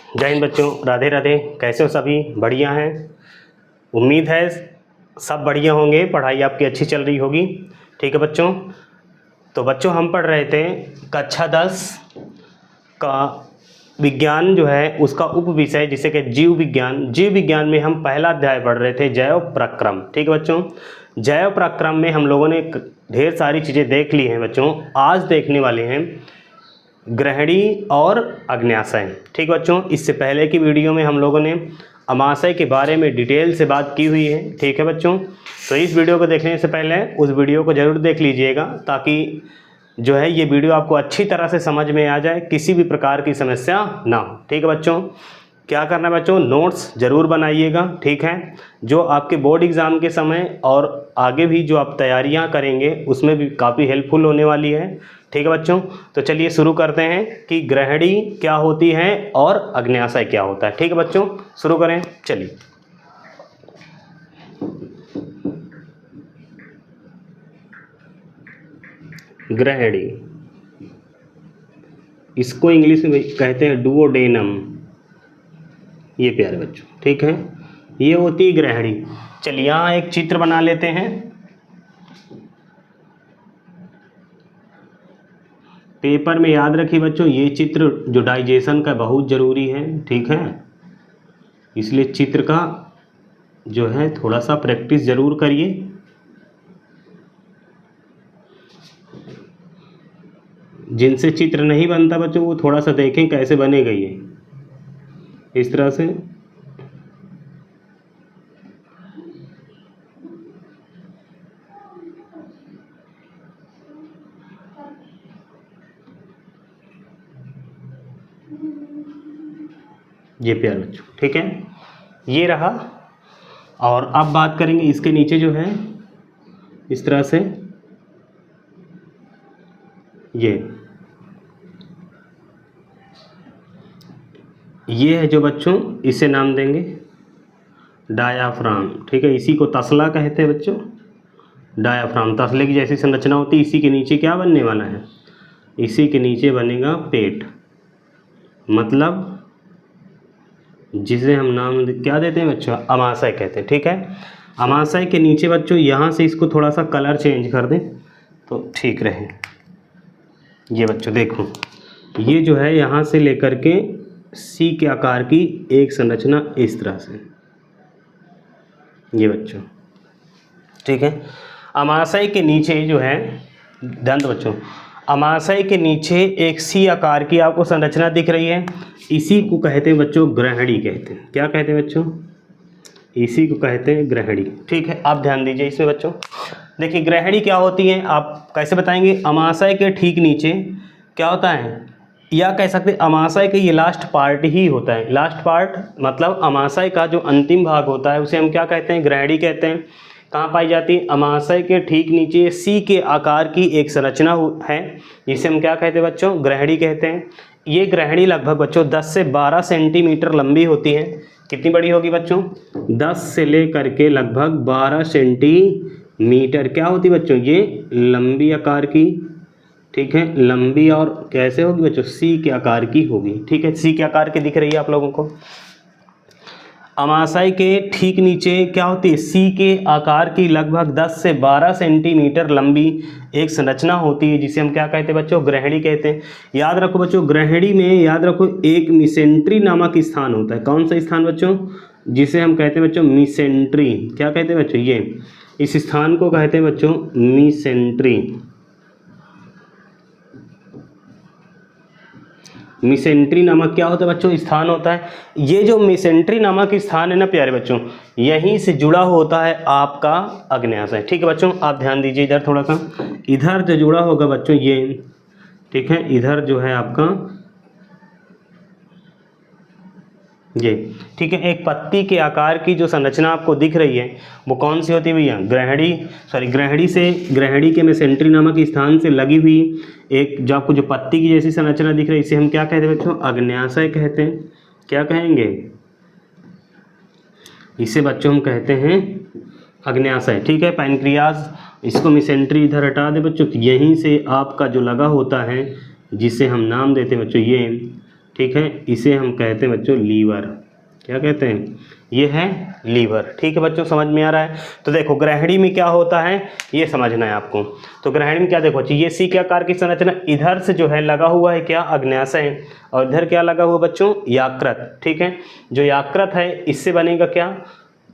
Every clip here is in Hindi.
जय हिंद बच्चों, राधे राधे। कैसे हो सभी? बढ़िया हैं? उम्मीद है सब बढ़िया होंगे, पढ़ाई आपकी अच्छी चल रही होगी। ठीक है बच्चों, तो बच्चों हम पढ़ रहे थे कक्षा 10 का विज्ञान जो है उसका उप विषय जिसे कि जीव विज्ञान। जीव विज्ञान में हम पहला अध्याय पढ़ रहे थे जैव प्रक्रम। ठीक है बच्चों, जैव प्रक्रम में हम लोगों ने ढेर सारी चीज़ें देख ली हैं बच्चों। आज देखने वाले हैं ग्रहणी और अग्न्याशय। ठीक बच्चों, इससे पहले की वीडियो में हम लोगों ने अमाशय के बारे में डिटेल से बात की हुई है। ठीक है बच्चों, तो इस वीडियो को देखने से पहले उस वीडियो को ज़रूर देख लीजिएगा ताकि जो है ये वीडियो आपको अच्छी तरह से समझ में आ जाए, किसी भी प्रकार की समस्या ना हो। ठीक है बच्चों, क्या करना है बच्चों, नोट्स ज़रूर बनाइएगा। ठीक है, जो आपके बोर्ड एग्ज़ाम के समय और आगे भी जो आप तैयारियां करेंगे उसमें भी काफ़ी हेल्पफुल होने वाली है। ठीक है बच्चों, तो चलिए शुरू करते हैं कि ग्रहणी क्या होती है और अग्न्याशय क्या होता है। ठीक है बच्चों, शुरू करें, चलिए। ग्रहणी, इसको इंग्लिश में कहते हैं डुओडेनम। ये प्यारे बच्चों, ठीक है, ये होती है ग्रहणी। चलिए यहाँ एक चित्र बना लेते हैं। पेपर में याद रखिए बच्चों, ये चित्र जो डाइजेशन का बहुत ज़रूरी है। ठीक है, इसलिए चित्र का जो है थोड़ा सा प्रैक्टिस ज़रूर करिए। जिनसे चित्र नहीं बनता बच्चों वो थोड़ा सा देखें कैसे बनेगा ये, इस तरह से। ये प्यारे बच्चों, ठीक है, ये रहा। और अब बात करेंगे इसके नीचे जो है इस तरह से, ये है जो बच्चों, इसे नाम देंगे डायाफ्राम। ठीक है, इसी को तसला कहते हैं बच्चों, डायाफ्राम। तसले की जैसी संरचना होती है। इसी के नीचे क्या बनने वाला है, इसी के नीचे बनेगा पेट, मतलब जिसे हम नाम क्या देते हैं बच्चों, अमाशय कहते हैं। ठीक है, अमाशय के नीचे बच्चों यहाँ से इसको थोड़ा सा कलर चेंज कर दें तो ठीक रहे। ये बच्चों देखो, ये जो है यहाँ से लेकर के सी के आकार की एक संरचना इस तरह से, ये बच्चों, ठीक है। अमाशय के नीचे जो है दंत बच्चों, अमाशय के नीचे एक सी आकार की आपको संरचना दिख रही है, इसी को कहते हैं बच्चों ग्रहणी कहते हैं। क्या कहते हैं बच्चों, इसी को कहते हैं ग्रहणी। ठीक है, आप ध्यान दीजिए इसमें बच्चों। देखिए ग्रहणी क्या होती है आप कैसे बताएंगे। अमाशय के ठीक नीचे क्या होता है, या कह सकते हैं अमाशय के ये लास्ट पार्ट ही होता है। लास्ट पार्ट मतलब अमाशय का जो अंतिम भाग होता है उसे हम क्या कहते हैं, ग्रहणी कहते हैं। कहाँ पाई जाती है, अमाशय के ठीक नीचे सी के आकार की एक संरचना है जिसे हम क्या कहते हैं बच्चों, ग्रहणी कहते हैं। ये ग्रहणी लगभग बच्चों 10 से 12 सेंटीमीटर लंबी होती है। कितनी बड़ी होगी बच्चों, 10 से लेकर के लगभग 12 सेंटीमीटर क्या होती बच्चों, ये लंबी आकार की। ठीक है, लंबी और कैसे होगी बच्चों, सी के आकार की होगी। ठीक है, सी के आकार की दिख रही है आप लोगों को। अमाशय के ठीक नीचे क्या होती है, सी के आकार की लगभग 10 से 12 सेंटीमीटर लंबी एक संरचना होती है जिसे हम क्या कहते हैं बच्चों, ग्रहणी कहते हैं। याद रखो बच्चों, ग्रहणी में याद रखो एक मिसेंट्री नामक स्थान होता है। कौन सा स्थान बच्चों, जिसे हम कहते हैं बच्चों मिसेंट्री। क्या कहते हैं बच्चों, ये इस स्थान को कहते हैं बच्चों मिसेंट्री। मिसेंट्री नामक क्या होता है बच्चों, स्थान होता है। ये जो मिसेंट्री नामक स्थान है ना प्यारे बच्चों, यहीं से जुड़ा होता है आपका अग्न्याशय। ठीक है बच्चों, आप ध्यान दीजिए इधर थोड़ा सा, इधर जो जुड़ा होगा बच्चों ये, ठीक है, इधर जो है आपका ये, ठीक है, एक पत्ती के आकार की जो संरचना आपको दिख रही है वो कौन सी होती है भैया, ग्रहणी के मेसेंट्री नामक स्थान से लगी हुई एक जो आपको जो पत्ती की जैसी संरचना दिख रही है इसे हम क्या कहते हैं बच्चों, अग्न्याशय कहते हैं। क्या कहेंगे इसे बच्चों, हम कहते हैं अग्न्याशय। ठीक है, पैनक्रियाज, इसको मेसेंट्री इधर हटा दे बच्चों, तो यहीं से आपका जो लगा होता है जिसे हम नाम देते हैं बच्चों ये, ठीक है, इसे हम कहते हैं बच्चों लीवर। क्या कहते हैं? ये है लीवर। ठीक है बच्चों, समझ में आ रहा है? तो देखो ग्रहणी में क्या होता है ये समझना है आपको। तो ग्रहणी में क्या देखो, ये सी के आकार की संरचना, इधर से जो है लगा हुआ है क्या? अग्न्याशय, और इधर क्या लगा हुआ बच्चों? यकृत। ठीक है, जो यकृत है इससे बनेगा क्या?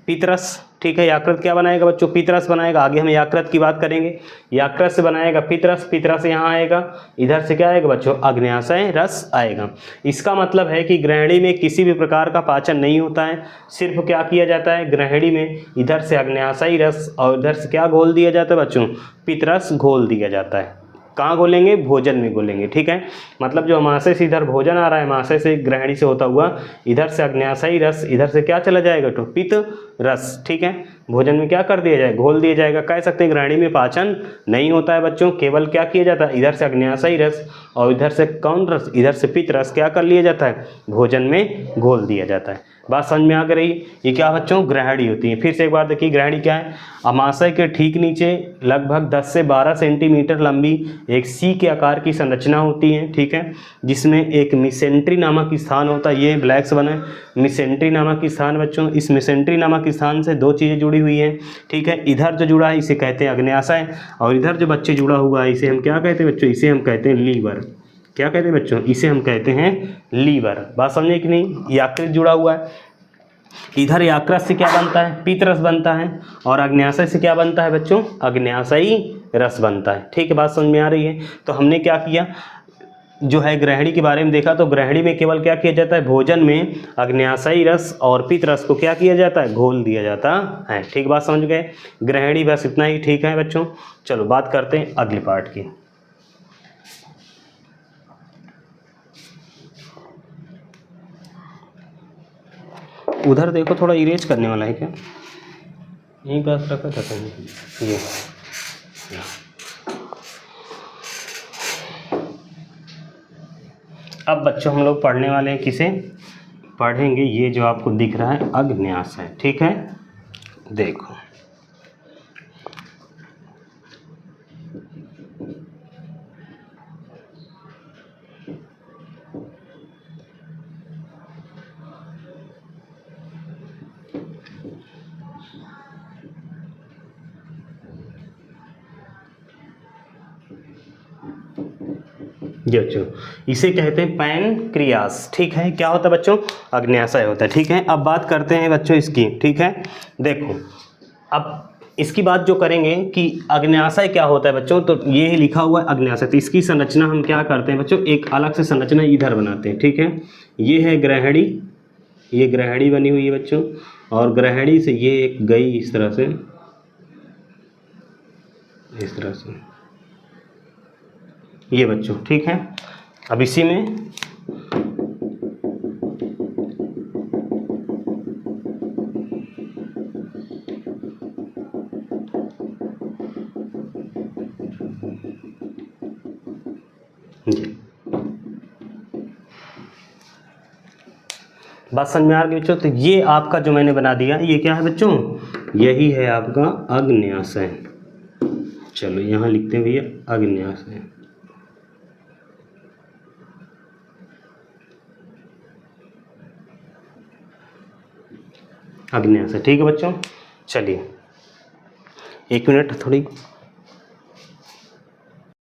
पितरस। ठीक है, यकृत क्या बनाएगा बच्चों? पितरस बनाएगा। आगे हम यकृत की बात करेंगे। यकृत से बनाएगा पितरस, पितरस यहाँ आएगा, इधर से क्या आएगा बच्चों? अग्न्याशय रस आएगा। इसका मतलब है कि ग्रहणी में किसी भी प्रकार का पाचन नहीं होता है, सिर्फ क्या किया जाता है ग्रहणी में? इधर से अग्न्याशयी रस और इधर से क्या घोल दिया जाता है बच्चों? पितरस घोल दिया जाता है। कहाँ घोलेंगे? भोजन में घोलेंगे। ठीक है, मतलब जो अमाशय से इधर भोजन आ रहा है, अमाशय से ग्रहणी से होता हुआ, इधर से अग्न्याशयी रस, इधर से क्या चला जाएगा? तो पित्त रस। ठीक है, भोजन में क्या कर दिया जाए? घोल दिया जाएगा। कह सकते हैं ग्रहणी में पाचन नहीं होता है बच्चों, केवल क्या किया जाता है? इधर से अग्न्याशयी रस और इधर से कौन रस? इधर से पित्त रस क्या कर लिया जाता है? भोजन में घोल दिया जाता है। बात समझ में आ गई? ये क्या बच्चों? ग्रहणी होती है। फिर से एक बार देखिए, ग्रहणी क्या है? अमाशय के ठीक नीचे लगभग 10 से 12 सेंटीमीटर लंबी एक सी के आकार की संरचना होती है। ठीक है, जिसमें एक मिसेंट्री नामक स्थान होता है। ये ब्लैक से बना है, मिसेंट्री नामक स्थान बच्चों। इस मिसेंट्री नामक स्थान से दो चीज़ें जुड़ी हुई हैं। ठीक है, इधर जो जुड़ा है इसे कहते हैं अग्न्याशय, और इधर जो बच्चे जुड़ा हुआ है इसे हम क्या कहते हैं बच्चों? इसे हम कहते हैं लीवर। क्या कहते हैं बच्चों? इसे हम कहते हैं लीवर। बात समझे कि नहीं? यकृत जुड़ा हुआ है, इधर यकृत से क्या बनता है? पित्तरस बनता है, और अग्न्याशय से क्या बनता है बच्चों? अग्न्याशयी रस बनता है। ठीक है, बात समझ में आ रही है? तो हमने क्या किया, जो है ग्रहणी के बारे में देखा, तो ग्रहणी में केवल क्या किया जाता है? भोजन में अग्न्याशयी रस और पित्त रस को क्या किया जाता है? घोल दिया जाता है। ठीक, बात समझ गए? ग्रहणी बस इतना ही। ठीक है बच्चों, चलो बात करते हैं अगले पार्ट की। उधर देखो, थोड़ा इरेज करने वाला है क्या? यहीं पास रखा था कहीं ये। अब बच्चों हम लोग पढ़ने वाले हैं, किसे पढ़ेंगे? ये जो आपको दिख रहा है अग्न्याशय। ठीक है, देखो ये बच्चों इसे कहते हैं पैनक्रियास। ठीक है, क्या होता है बच्चों? अग्न्याशय होता है। ठीक है, अब बात करते हैं बच्चों इसकी। ठीक है, देखो अब इसकी बात जो करेंगे कि अग्न्याशय क्या होता है बच्चों, तो ये लिखा हुआ है अग्न्याशय। तो इसकी संरचना हम क्या करते हैं बच्चों? एक अलग से संरचना इधर बनाते हैं। ठीक है, ये है ग्रहणी, ये ग्रहणी बनी हुई है बच्चों, और ग्रहणी से ये एक गई इस तरह से, इस तरह से ये बच्चों। ठीक है, अब इसी में बात समझ में आ गई बच्चों? तो ये आपका जो मैंने बना दिया, ये क्या है बच्चों? यही है आपका अग्न्याशय। चलो यहाँ लिखते हैं भैया अग्न्याशय। अग्न्याशय। ठीक है बच्चों, चलिए एक मिनट, थोड़ी